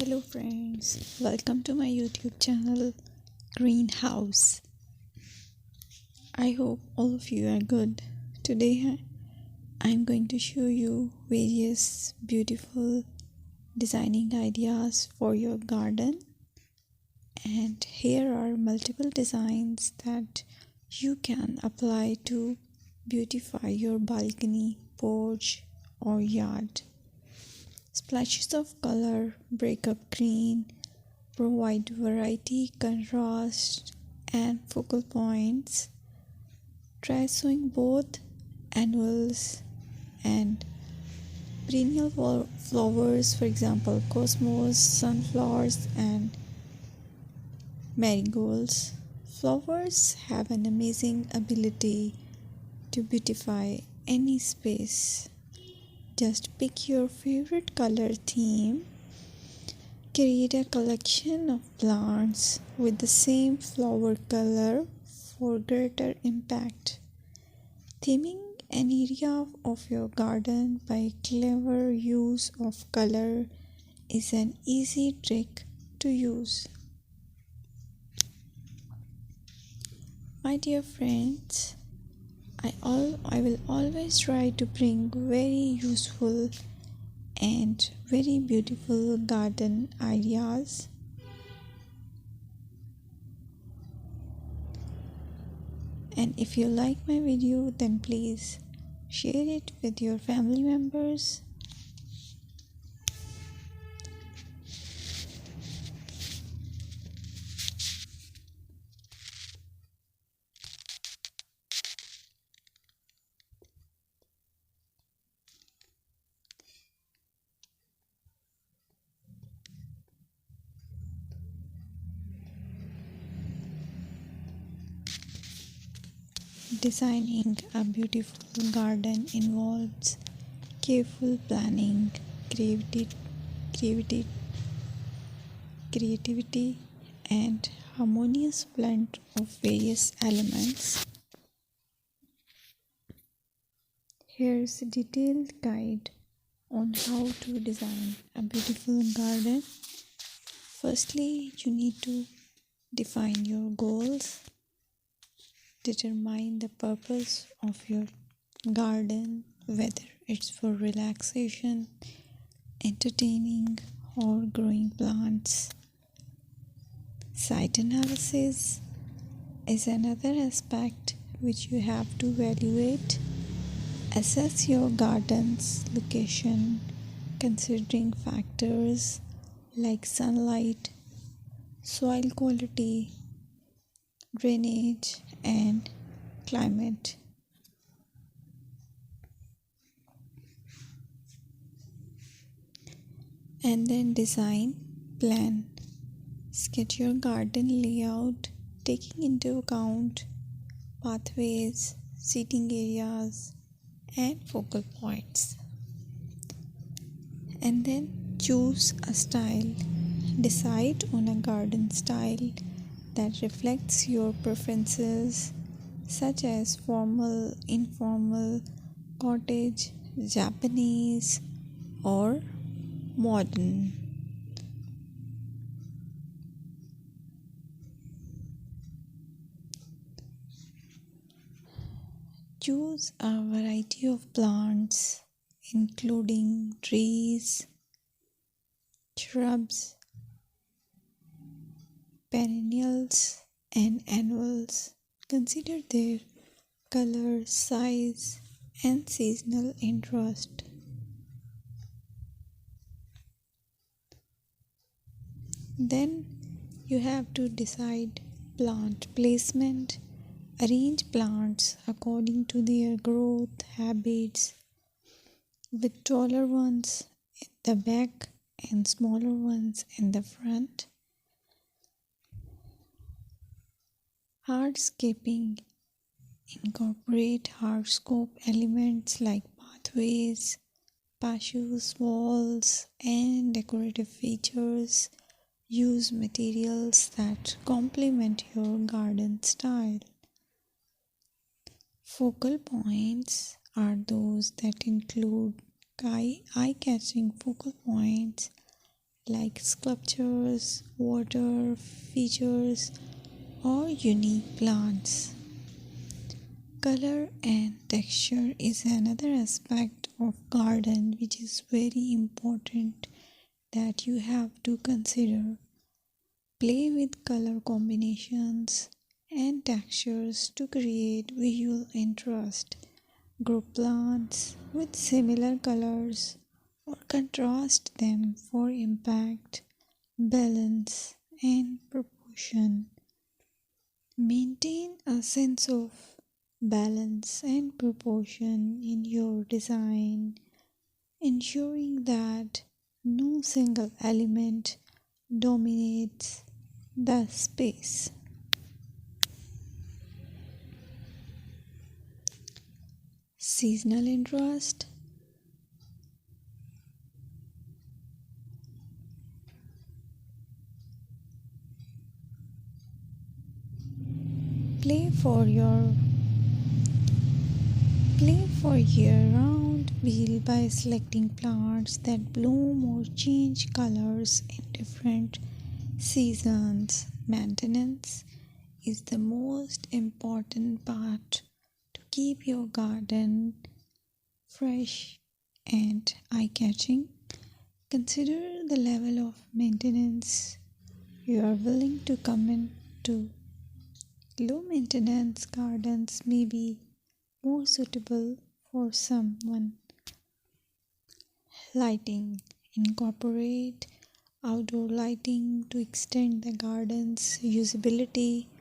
Hello friends, welcome to my YouTube channel Greenhouse. I hope all of you are good. Today I'm going to show you various beautiful designing ideas for your garden, and here are multiple designs that you can apply to beautify your balcony, porch or yard. Splashes of color break up green, provide variety, contrast, and focal points. Try sowing both annuals and perennial flowers, for example, cosmos, sunflowers, and marigolds. Flowers have an amazing ability to beautify any space. Just pick your favorite color theme. Create a collection of plants with the same flower color for greater impact. Theming an area of your garden by clever use of color is an easy trick to use. My dear friends, I will always try to bring very useful and very beautiful garden ideas. And if you like my video, then please share it with your family members. Designing a beautiful garden involves careful planning, creativity, creativity, and harmonious blend of various elements. Here's a detailed guide on how to design a beautiful garden. Firstly, you need to define your goals. Determine the purpose of your garden, whether it's for relaxation, entertaining, or growing plants. Site analysis is another aspect which you have to evaluate. Assess your garden's location, considering factors like sunlight, soil quality, drainage, and climate. And then design plan. Sketch your garden layout, taking into account pathways, seating areas, and focal points. And then choose a style. Decide on a garden style that reflects your preferences, such as formal, informal, cottage, Japanese, or modern. Choose a variety of plants, including trees, shrubs, perennials, and annuals. Consider their color, size, and seasonal interest. Then you have to decide plant placement. Arrange plants according to their growth habits, with taller ones in the back and smaller ones in the front. Hardscaping. Incorporate hardscape elements like pathways, patios, walls, and decorative features. Use materials that complement your garden style. Focal points are those that include eye-catching focal points like sculptures, water features, or unique plants. Color and texture is another aspect of garden which is very important that you have to consider. Play with color combinations and textures to create visual interest. Group plants with similar colors or contrast them for impact, balance, and proportion. Maintain a sense of balance and proportion in your design, ensuring that no single element dominates the space. Seasonal interest. Play for your Play for year-round wheel by selecting plants that bloom or change colors in different seasons. Maintenance is the most important part to keep your garden fresh and eye-catching. Consider the level of maintenance you are willing to commit to. Low maintenance gardens may be more suitable for someone. Lighting. Incorporate outdoor lighting to extend the garden's usability.